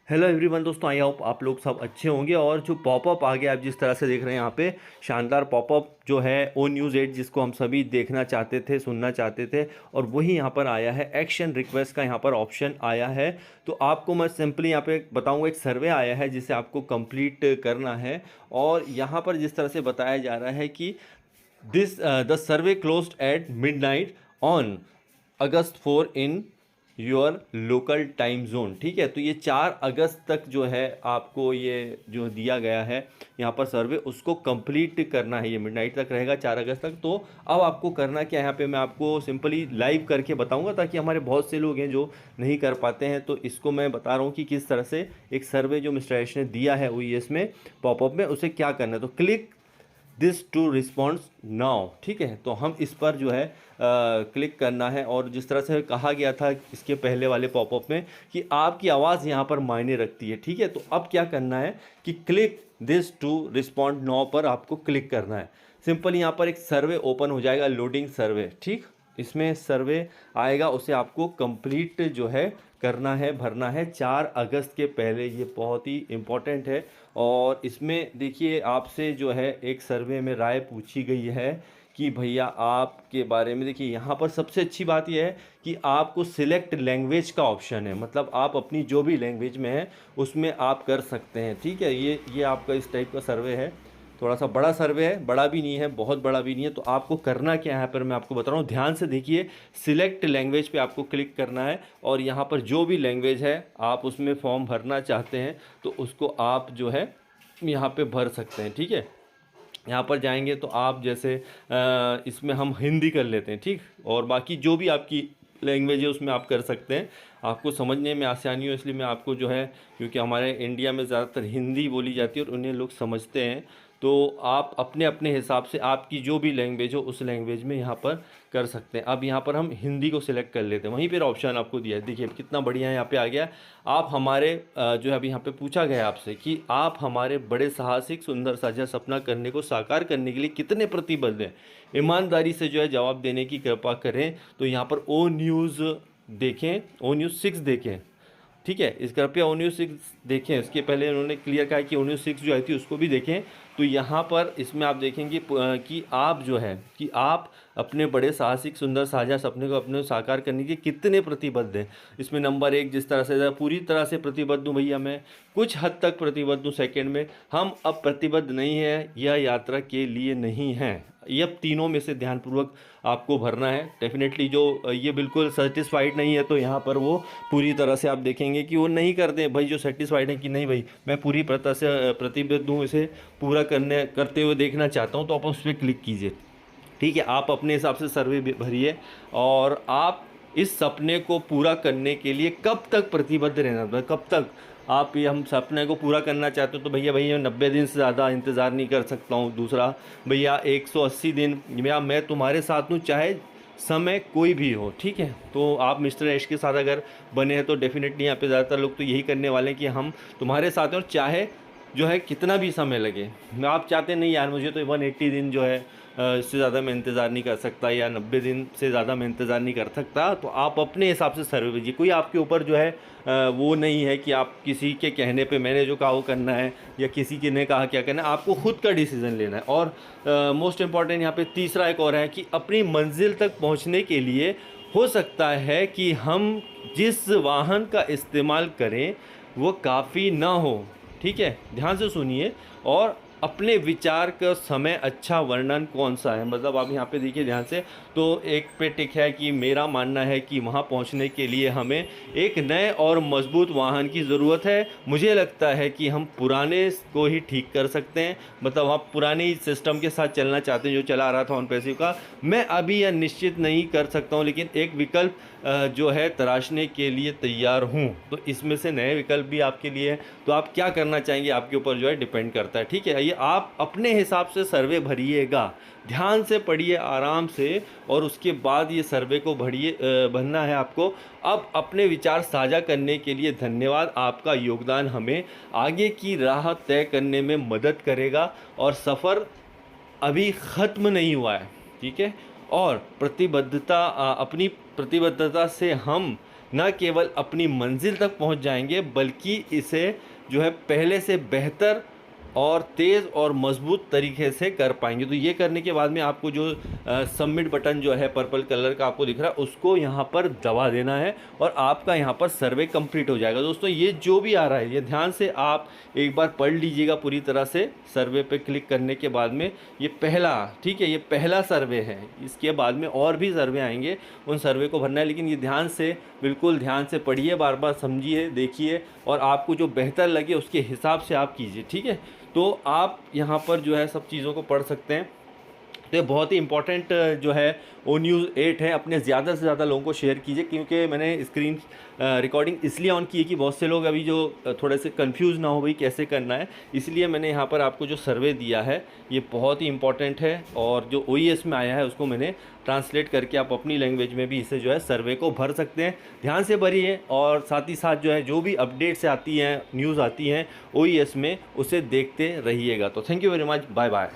Hello everyone दोस्तों, I hope आप लोग सब अच्छे होंगे। और जो पॉपअप आ गया आप जिस तरह से देख रहे हैं यहाँ पे शानदार पॉपअप जो है ओ न्यूज़ 8 जिसको हम सभी देखना चाहते थे, सुनना चाहते थे, और वही यहाँ पर आया है। एक्शन रिक्वेस्ट का यहाँ पर ऑप्शन आया है। तो आपको मैं सिंपली यहाँ पे बताऊँगा, एक सर्वे आया है जिसे आपको कंप्लीट करना है। और यहाँ पर जिस तरह से बताया जा रहा है कि this the survey closed eight midnight on August 4 in your local time zone. ठीक है, तो ये 4 अगस्त तक जो है आपको ये जो दिया गया है यहाँ पर सर्वे, उसको कंप्लीट करना है। ये मिडनाइट तक रहेगा 4 अगस्त तक। तो अब आपको करना क्या है, यहाँ पे मैं आपको सिंपली लाइव करके बताऊंगा ताकि हमारे बहुत से लोग हैं जो नहीं कर पाते हैं। तो इसको मैं बता रहा हूँ कि किस तरह से एक सर्वे जो मिस्टर एश ने दिया है OES में पॉपअप में, उसे क्या करना है। तो click this to response now. ठीक है, तो हम इस पर जो है क्लिक करना है। और जिस तरह से कहा गया था इसके पहले वाले पॉपअप में कि आपकी आवाज़ यहाँ पर मायने रखती है। ठीक है, तो अब क्या करना है कि click this to respond now पर आपको क्लिक करना है। सिंपल यहाँ पर एक सर्वे ओपन हो जाएगा, लोडिंग सर्वे। ठीक, इसमें सर्वे आएगा, उसे आपको कंप्लीट जो है करना है, भरना है 4 अगस्त के पहले। ये बहुत ही इम्पॉर्टेंट है। और इसमें देखिए आपसे जो है एक सर्वे में राय पूछी गई है कि भैया आपके बारे में। देखिए यहाँ पर सबसे अच्छी बात यह है कि आपको सिलेक्ट लैंग्वेज का ऑप्शन है, मतलब आप अपनी जो भी लैंग्वेज में है उसमें आप कर सकते हैं। ठीक है, ये आपका इस टाइप का सर्वे है। थोड़ा सा बड़ा सर्वे है, बड़ा भी नहीं है, बहुत बड़ा भी नहीं है। तो आपको करना क्या है, यहाँ पर मैं आपको बता रहा हूँ, ध्यान से देखिए। सिलेक्ट लैंग्वेज पे आपको क्लिक करना है और यहाँ पर जो भी लैंग्वेज है आप उसमें फॉर्म भरना चाहते हैं तो उसको आप जो है यहाँ पे भर सकते हैं। ठीक है, यहाँ पर जाएंगे तो आप जैसे इसमें हम हिंदी कर लेते हैं। ठीक, और बाकी जो भी आपकी लैंग्वेज है उसमें आप कर सकते हैं। आपको समझने में आसानी हो इसलिए मैं आपको जो है, क्योंकि हमारे इंडिया में ज़्यादातर हिंदी बोली जाती है और उन्हें लोग समझते हैं, तो आप अपने अपने हिसाब से आपकी जो भी लैंग्वेज हो उस लैंग्वेज में यहाँ पर कर सकते हैं। अब यहाँ पर हम हिंदी को सिलेक्ट कर लेते हैं, वहीं पर ऑप्शन आपको दिया है। देखिए कितना बढ़िया यहाँ पे आ गया। आप हमारे जो है अभी यहाँ पे पूछा गया आपसे कि आप हमारे बड़े साहसिक सुंदर साझा सपना करने को साकार करने के लिए कितने प्रतिबद्ध हैं। ईमानदारी से जो है जवाब देने की कृपा करें। तो यहाँ पर ओ न्यूज़ देखें, ओ न्यूज़ 6 देखें। ठीक है, इस कृपया ओ न्यूज़ 6 देखें। इसके पहले उन्होंने क्लियर कहा कि ओ न्यूज़ 6 जो आई थी उसको भी देखें। तो यहाँ पर इसमें आप देखेंगे कि आप जो है कि आप अपने बड़े साहसिक सुंदर साझा सपने को अपने साकार करने के कितने प्रतिबद्ध हैं। इसमें नंबर 1 जिस तरह से पूरी तरह से प्रतिबद्ध हूँ भैया, मैं कुछ हद तक प्रतिबद्ध हूँ। सेकेंड में हम अब प्रतिबद्ध नहीं है, यह यात्रा के लिए नहीं है। ये तीनों में से ध्यानपूर्वक आपको भरना है। डेफिनेटली जो ये बिल्कुल सेटिस्फाइड नहीं है तो यहाँ पर वो पूरी तरह से आप देखेंगे कि वो नहीं कर दें भाई। जो सेटिस्फाइड है कि नहीं भाई मैं पूरी तरह से प्रतिबद्ध हूँ, इसे पूरा करते हुए देखना चाहता हूँ, तो आप उस पर क्लिक कीजिए। ठीक है, आप अपने हिसाब से सर्वे भरिए और आप इस सपने को पूरा करने के लिए कब तक प्रतिबद्ध रहना, मतलब कब तक आप ये हम सपने को पूरा करना चाहते हो। तो भैया भैया 90 दिन से ज़्यादा इंतज़ार नहीं कर सकता हूँ। दूसरा भैया 180 दिन, या मैं तुम्हारे साथ हूँ चाहे समय कोई भी हो। ठीक है, तो आप मिस्टर ऐश के साथ अगर बने हैं तो डेफिनेटली यहाँ पे ज़्यादातर लोग तो यही करने वाले हैं कि हम तुम्हारे साथ हैं और चाहे जो है कितना भी समय लगे। आप चाहते नहीं यार मुझे तो 180 दिन जो है इससे ज़्यादा मैं इंतज़ार नहीं कर सकता, या 90 दिन से ज़्यादा मैं इंतज़ार नहीं कर सकता, तो आप अपने हिसाब से सर्वे कीजिए। कोई आपके ऊपर जो है वो नहीं है कि आप किसी के कहने पे मैंने जो कहा वो करना है या किसी के ने कहा क्या करना है। आपको खुद का डिसीज़न लेना है। और मोस्ट इम्पॉर्टेंट यहाँ पे तीसरा एक और है कि अपनी मंजिल तक पहुँचने के लिए हो सकता है कि हम जिस वाहन का इस्तेमाल करें वो काफ़ी ना हो। ठीक है, ध्यान से सुनिए। और अपने विचार का समय अच्छा वर्णन कौन सा है, मतलब आप यहाँ पे देखिए ध्यान से। तो एक पे टिक है कि मेरा मानना है कि वहाँ पहुँचने के लिए हमें एक नए और मजबूत वाहन की ज़रूरत है। मुझे लगता है कि हम पुराने को ही ठीक कर सकते हैं, मतलब आप पुराने ही सिस्टम के साथ चलना चाहते हैं जो चला रहा था ऑन पैसिव का। मैं अभी यह निश्चित नहीं कर सकता हूँ, लेकिन एक विकल्प जो है तराशने के लिए तैयार हूँ। तो इसमें से नए विकल्प भी आपके लिए है। तो आप क्या करना चाहेंगे आपके ऊपर जो है डिपेंड करता है। ठीक है, ये आप अपने हिसाब से सर्वे भरिएगा, ध्यान से पढ़िए आराम से, और उसके बाद ये सर्वे को भरना है आपको। अब अपने विचार साझा करने के लिए धन्यवाद। आपका योगदान हमें आगे की राह तय करने में मदद करेगा और सफ़र अभी ख़त्म नहीं हुआ है। ठीक है, और प्रतिबद्धता अपनी प्रतिबद्धता से हम न केवल अपनी मंजिल तक पहुंच जाएंगे बल्कि इसे जो है पहले से बेहतर और तेज़ और मज़बूत तरीके से कर पाएंगे। तो ये करने के बाद में आपको जो सबमिट बटन जो है पर्पल कलर का आपको दिख रहा है उसको यहाँ पर दबा देना है और आपका यहाँ पर सर्वे कंप्लीट हो जाएगा। दोस्तों ये जो भी आ रहा है ये ध्यान से आप एक बार पढ़ लीजिएगा पूरी तरह से। सर्वे पे क्लिक करने के बाद में ये पहला, ठीक है, ये पहला सर्वे है, इसके बाद में और भी सर्वे आएंगे, उन सर्वे को भरना है। लेकिन ये ध्यान से, बिल्कुल ध्यान से पढ़िए, बार बार समझिए, देखिए और आपको जो बेहतर लगे उसके हिसाब से आप कीजिए, ठीक है। तो आप यहाँ पर जो है सब चीज़ों को पढ़ सकते हैं। तो ये बहुत ही इंपॉर्टेंट जो है ओ न्यूज़ 8 है, अपने ज़्यादा से ज़्यादा लोगों को शेयर कीजिए, क्योंकि मैंने स्क्रीन रिकॉर्डिंग इसलिए ऑन की है कि बहुत से लोग अभी जो थोड़े से कंफ्यूज ना हो भाई कैसे करना है, इसलिए मैंने यहाँ पर आपको जो सर्वे दिया है ये बहुत ही इंपॉर्टेंट है और जो OES में आया है उसको मैंने ट्रांसलेट करके आप अपनी लैंग्वेज में भी इसे जो है सर्वे को भर सकते हैं। ध्यान से भरिए और साथ ही साथ जो है जो भी अपडेट्स आती हैं, न्यूज़ आती हैं OES में, उसे देखते रहिएगा। तो thank you very much, bye bye.